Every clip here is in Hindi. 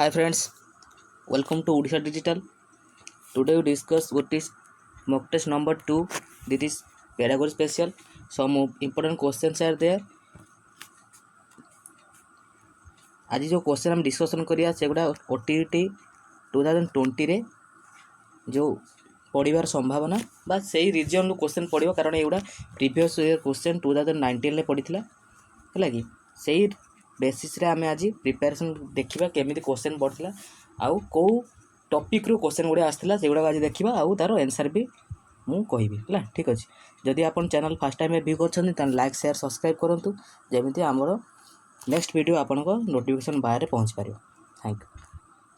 Hi friends, welcome to Odisha Digital. Today we discuss what is mock test number 2. This is pedagogy special. Some important questions are there. आज जो क्वेश्चन हम डिस्कसन करिया सेगुड़ा ओटीटी 2020 रे जो पढ़िबार संभावना बा सेही रीजन रू क्वेश्चन पढ़िबो कारण एगुड़ा प्रीवियस ईयर क्वेश्चन 2019 रे पढ़िथिला हैला कि सेही बेसिस रे आमे आज प्रिपरेशन देखिबा केमिति क्वेश्चन पढ़थिला आउ को टॉपिक रू क्वेश्चन गुडे आस्थिला सेगुड़ा आज देखिबा आउ तारो आंसर भी मु कहिबी हैला ठीक अछि। जदि आपन चैनल फर्स्ट टाइम व्यू करछन त लाइक शेयर सब्सक्राइब करंतु जेमिति हमरो नेक्स्ट वीडियो आपन को नोटिफिकेशन बाहर पहुंच पारियो। Thank you.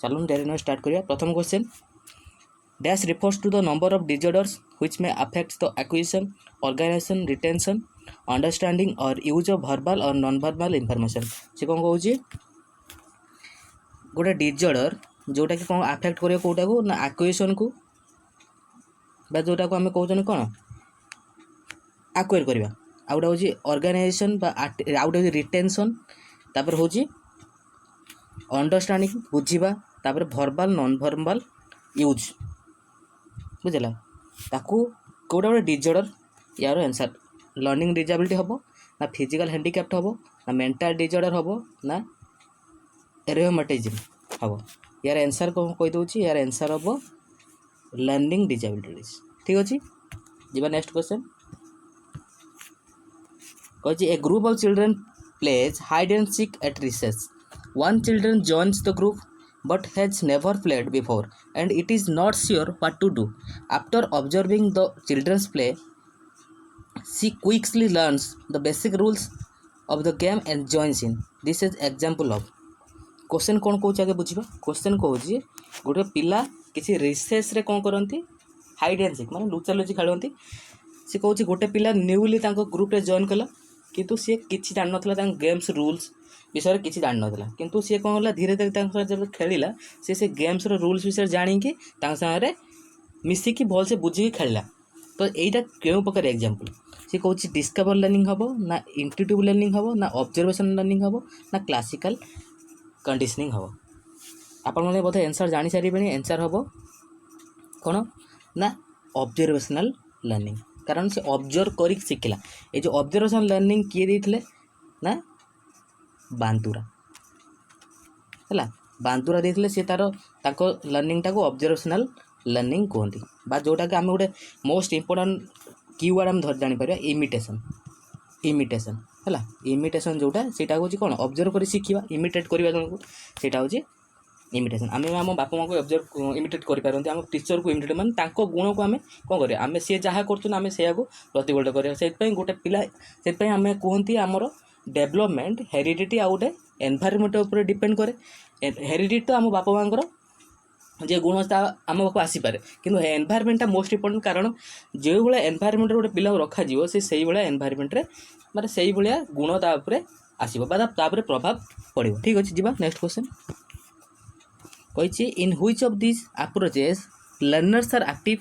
चलो डायरेक्ट स्टार्ट करिया। प्रथम question dash refers to the number of disorders which may affect the acquisition organisation retention understanding और यूज ऑफ वर्बल और नॉन वर्बल इंफॉर्मेशन। से कोन कहउची गोटे डिसऑर्डर जोटा कि कोन अफेक्ट करियो कोटा को ना एक्विजिशन को बा जोटा को हमें कहउछन कोन एक्वायर करबा आउटा होची ऑर्गेनाइजेशन बा आउटा होची रिटेंशन तापर होची अंडरस्टैंडिंग बुझीबा तापर वर्बल नॉन वर्बल यूज बुझला ताकू कोडा गोटे डिसऑर्डर यार आंसर लर्निंग डिसेबिलिटी हबो ना फिजिकल हैंडिकैप्ट हबो ना मेंटल डिसऑर्डर हबो ना रियोमेटिज्म हबो। यार आंसर को कहि दोची यार आंसर हबो लर्निंग डिसेबिलिटीज। ठीक अछि जिबा नेक्स्ट क्वेश्चन कहछि a group of children plays hide and seek at recess one children joins the group but has never played before and it is not sure what to do. After observing the children's play, she quickly learns the basic rules of the game and joins in. This is example of question कौन कहूँ आगे बुझा। क्वेश्चन कहूँ गोटे पिला किसी रिसेस रे कौन करती हाइड एंड सीक माने लुचा लुची खेलती। सी कहूँ गोटे पिला न्यूली ग्रुप रे जॉइन कला किंतु सी किसी जान ना गेम्स रूल्स विषय किसी जान ना किंतु सी कौन कला धीरे धीरे जब खेलला से गेम्स रूल्स विषय जानिकी सागे मिसिकी भल से बुझी खेलला। तो यहीटा क्यों प्रकार एग्जांपल सी कहूँ डिस्कवर लर्निंग हम ना इंट्यूटिव लर्निंग हम ना ऑब्जर्वेशन लर्निंग हम ना क्लासिकल कंडीशनिंग हम। आपण मैंने बोधे आंसर जानी सारे आंसर हम कौन ना ऑब्जर्वेशनल लर्निंग कारण से ऑब्जर्व कर शिखला। ये जो ऑब्जर्वेशनल लर्निंग किए देते ना बांतुरा है बांतुरा देते सी तार लर्निंग टाको ऑब्जर्वेशनल लर्निंग कहते बा जोटा कि आम गोटे मोस्ट इंपोर्टेंट कीवर्ड आम जापर इमिटेशन इमिटेशन है इमिटेशन जोटा सेटा हूँ कौन ऑब्जर्व कर शिखा इमिटेट करवा जन को सेटा हूँ इमिटेशन। आम आम बापा माँ को ऑब्जर्व इमिटेट करें आम टीचर को इमिटेट माने गुण को आम कौन करें आम सी जहाँ कर प्रतिफलित करें से गोटे पिला से आम कहती आमर डेवलपमेंट हेरिडिटी आ गोटे एनवायरमेंट उपर डिपेंड करे। हेरिडिटी तो आम बापा माँ जे गुण आम पाक आसीपे कि एनवायरमेंटा मोस्ट इंपोर्टेंट कारण जो भाया एनवायरमेंट गोटे पिला रखा से भाया एनवायरमेंट माने से भाया गुण तापर आसो प्रभाव पड़ो। ठीक अच्छे जी नेक्स्ट क्वेश्चन कही in which of this approaches learners are active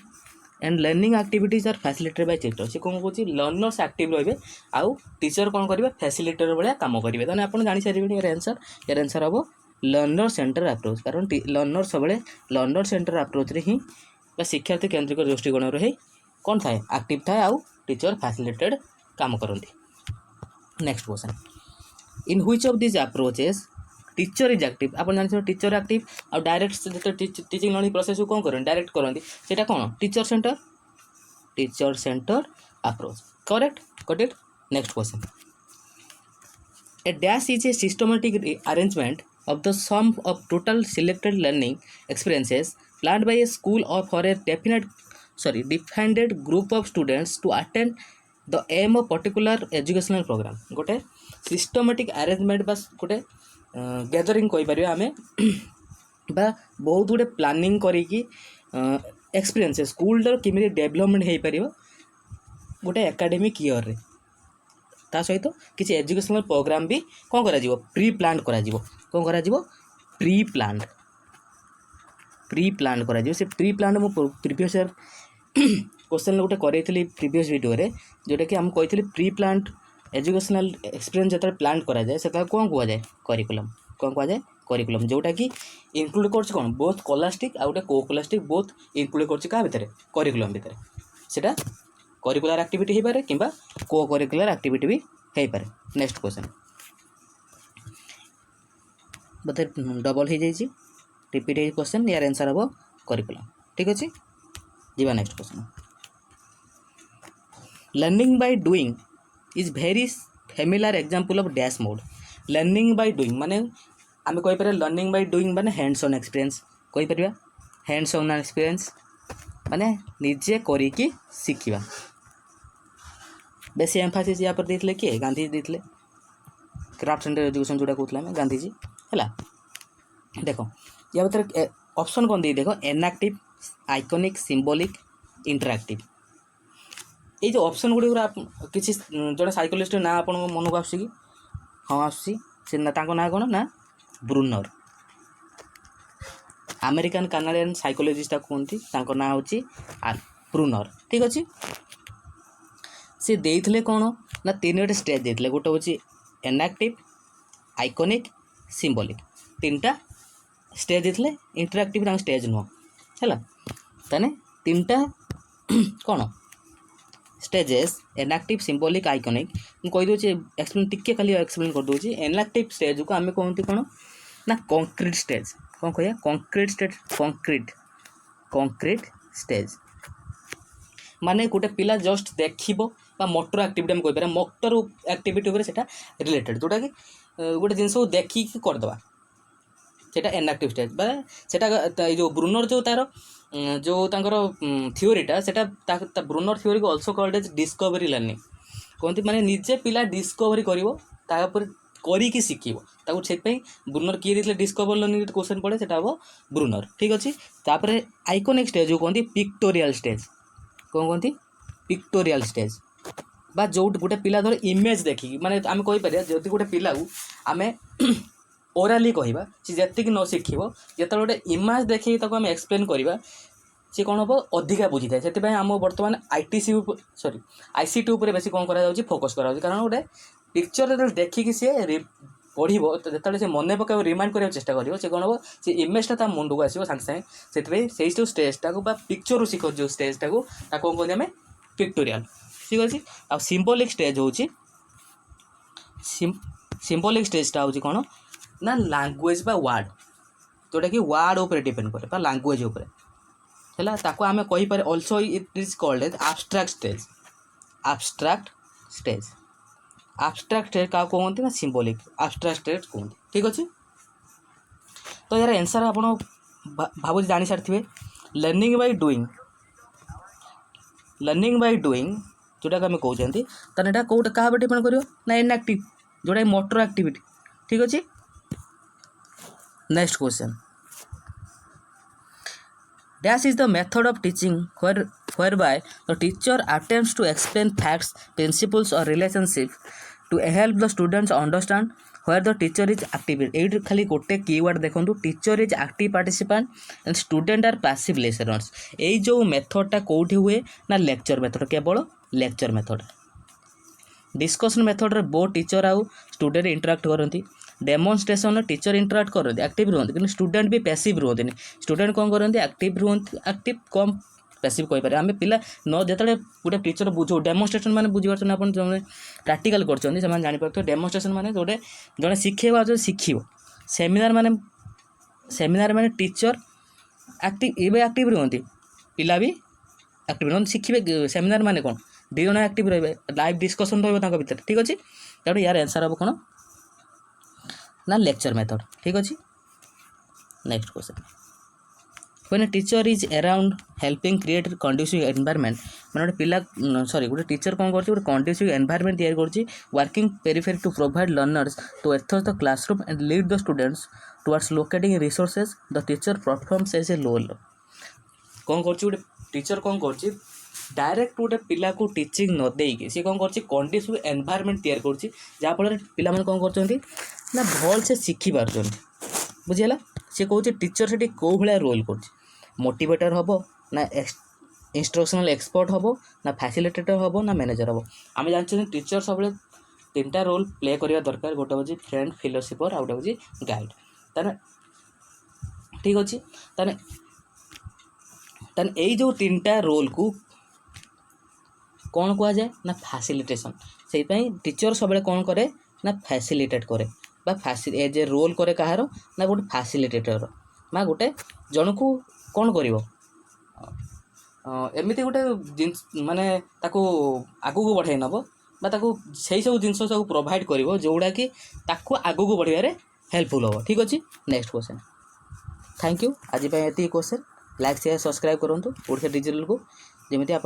and learning activities are facilitated by teacher. से कौन कहूँ लर्नर्स एक्टिव रे आउ टीचर कौन करेंगे फैसिलिटेटर भाया कम करेंगे। तो आप जानी सारे यार आंसर हम लर्नर सेंटर अप्रोच कारण लर्नर सब लर्नर सेंटर अप्रोच रे ही शिक्षार्थी केंद्रिक दृष्टिकोण रे कौन थाए एक्टिव थाए आउ टीचर फैसिलिटेटेड काम करती। Next question in which of this approaches teacher is active. आप जानते टीचर एक्टिव आ डायरेक्ट टीचिंग लर्निंग प्रोसेस को कौन करें डायरेक्ट करती सेटा कौन teacher centre approach correct got it. Next question A dash is a systematic arrangement of the sum of total selected learning experiences planned by a school or for a defined group of students to attain the aim of particular educational program। गोटे systematic arrangement बस गोटे गैदरिंग कहि परियो आमे बा बहुत गुटे प्लानिंग करिकी एक्सपीरियंस स्कूल रो किमिति डेवलपमेंट हे परियो गोटे एकेडमिक ईयर रे ता सहित किसी एजुकेशनल प्रोग्राम भी कौन करा प्री प्लान करा कौन करा प्री प्लान करा से प्री प्लान मु प्रीवियस ईयर क्वेश्चन गोटे करें प्रीवियस वीडियो रे जोटा कि हम कही प्री प्लान एजुकेशनल एक्सपीरियंस जो प्लान करा जाए से कौन कह जाए करिकुलम कौन कह जाए करिकुलम जोटा कि इनक्लूड कर कौन बोथ स्कॉलास्टिक आ गोटे को स्कॉलास्टिक बोथ इनक्लूड कर भितर करिकुलम भितर सेटा करिकुलर एक्टिविटी हो पारे किंबा को करिकुलर एक्टिविटी भी हो पारे। नेक्स्ट क्वेश्चन बोधे डबल हो जाइए रिपीट है क्वेश्चन यार आंसर हम करिकुलम ठीक अच्छे। जीवा next question learning by doing is very familiar example of dash mode. Learning by doing माने आम कही पारे लर्निंग बाय डूइंग माने हैंड्स ऑन एक्सपीरियंस कही पारिबा। हैंड्स ऑन एक्सपीरियंस माने निजे करिकी शिखिबा। बेसी एम्फासिस या पर देथिले किए गांधी देथिले क्राफ्ट सेंटर एजुकेशन जोटा कहूला मैं गांधी जी है। देखो या भर ऑप्शन कौन दी देखो इनएक्टिव आइकॉनिक सिंबॉलिक इंटरएक्टिव ये जो ऑप्शन गुड़ा किसी जोड़े साइकोलॉजिस्ट ना आप मन को आस हाँ आसी ना कौन ना ब्रूनर अमेरिकन कानाडियन साइकोलॉजिस्ट कहते ना हूँ ब्रूनर ठीक अच्छे। सी देते कौन ना तीन गोटे स्टेज देते गोटे हूँ इनएक्टिव आइकॉनिक सिंबॉलिक तीन टा स्टेज देते इंटरएक्टिव स्टेज नुह है ताने तीन टा कौन स्टेजेस इनएक्टिव सिंबॉलिक आइकॉनिक मुझे एक्सप्लेन टिके खाली एक्सप्लेन कर दूसरी। इनएक्टिव स्टेज को आम कहते कौन ना कंक्रीट स्टेज कौन कह कंक्रीट स्टेज कंक्रीट स्टेज माने गोटे पिला जस्ट देखिबो बा मोटर एक्टिविटी हम कह मोटर एक्टिविटी उपर सेटा रिलेटेड जोटा कि गोटे जिनस को देखिकी करदे सेटा इनएक्टिव स्टेज बा सेटा जो ब्रूनर जो तार जो तांकर थियोरीटा सेटा ब्रूनर थियोरी को also called as discovery learning कहते माने निजे पिला डिस्कवरी करिवो ता ऊपर करिकी शिखिबो ताको सेपई ब्रूनर किए देथिले डिस्कवर लर्निंग क्वेश्चन पड़े सेटा हो ब्रूनर ठीक अछि। तापरे आइकॉनिक स्टेज जो कहते पिक्टोरियल स्टेज कौन कहते पिक्टोरियल स्टेज बा जो गोटे पिला धर इमेज देखिकी माने आम कहि परिया जदि गोटे पिला को आमे ओराली कहवा सी जी न शिख जो गोटे इमेज देखिए आम एक्सप्लेन करवा सी कौन हम अधिका बुझी थाए से आम बर्तमान आईटीसी सॉरी आईसीटी उपर बेसी कौन करा फोकस करा कारण गोटे पिक्चर जो देखिकी सी पढ़ो जो से मन पक रिमाइंड करने चेष्टा कर कौन हम से इमेजटा मुंड को आसो सागे सागे से जो स्टेजटा को पिक्चर शिख जो स्टेजटा को कौन कहते हैं पिक्टोरियल ठीक अच्छे। आ सिंबॉलिक स्टेज हूँ सिंबॉलिक स्टेजटा हूँ कौन ना लैंग्वेज बा वर्ड जोटा कि वर्ड उपर डिपेंड करे लैंग्वेज उपर है ताको आम कही पारे also it is called as abstract stage abstract stage क्या कहते ना सिंबॉलिक एब्स्ट्रैक्ट स्टेज कहते ठीक अच्छे। तो यार आंसर आप भाव जानी सारी लर्निंग बाय डूइंग जोटा आम कहते ताने कौटा क्या डिपेंड करियो ना इनएक्टिव जोटा मोटर एक्टिविटी ठीक अच्छे। Next question Dash is the method of teaching whereby the teacher attempts to explain facts, principles or relationships to help the students understand where the teacher is active. एट खाली गोटे कीवर्ड देखो teacher is active participant and student are passive listeners. यही जो मेथडटा कौटी हुए ना लेक्चर मेथड केवल लेक्चर मेथड। डिस्कशन मेथड रे बोथ टीचर आउ स्टूडेंट इंटराक्ट करती। डेमोन्स्ट्रेशन टीचर इंटराक्ट करते एक्टिव रुहते कि स्टूडेंट भी पैसिव रुहते स्टूडेंट कौन करते एक्टिव रुहते एक्टिव कम पैसिव कहीपर आम पिला न जो गोटे टीचर बुझो डेमोन्स्ट्रेशन मैंने बुझीपार आप प्राक्टिकल कर जापर डेमोन्स्ट्रेशन मैंने गोटे जड़े शिखेवा जो शिख सेमिनार माने टीचर एक्टिव एक्टिव रुहते पिला भी एक्टिव रुहते शिखे सेमिनार माने कौन दी जन एक्टिव रही लाइव डिस्कसन रही ठीक अच्छे। तेणु यार आंसर हम कौन ना लेक्चर मेथड ठीक अच्छे। Next question when a teacher is around helping create conducive environment मैंने गोटे पिला सॉरी गोटे टीचर कौन कर कंड्यूसिव एनवायरनमेंट तैयार कर working periphery to provide learners to either the classroom and lead the students towards locating resources the teacher performs as a role कौन कर टीचर कौन कर डायरेक्ट गोटे पिला को टीचिंग न देकी सी कौन कर कंडीसिव एनवायरनमेंट तैयार कर जहाँफल पिला कौन कर ना भल से शिखि पार्टी बुझीगला सी कौन टीचर से कौ भाया रोल कर मोटिवेटर हम ना इंस्ट्रक्शनल एक्सपर्ट हम ना फैसिलिटेटर हम ना मैनेजर हम आम जानते टीचर सब तीन टा रोल प्ले करवा दरकार गोटे हूँ फ्रेंड फिलोसफर आ गोटे हूँ गाइड ताने ठीक अच्छे ताने ताने यही जो 3टा रोल को कौन कह जाए ना फैसिलिटेशन से टीचर सब कौन करे ना फैसिलिटेट करे एज ए रोल करे कहार ना गोटे फैसिलिटेटर बा गोटे जन को कौन कर एमती गोटे जिन माने ताको आगू को बढ़ाई नब बा ताको सही सब जिन सब प्रोवाइड कर जोड़ा कि ताको आगू को बढ़िया हेल्पफुल हम ठीक अच्छे। नेक्स्ट क्वेश्चन थैंक यू आज ये क्वेश्चन लाइक शेयर सब्सक्राइब करूँ ओडिशा डिजिटल को जमी आप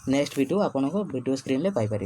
नेक्स्ट वीडियो आपन वीडियो स्क्रीन में पाइपर।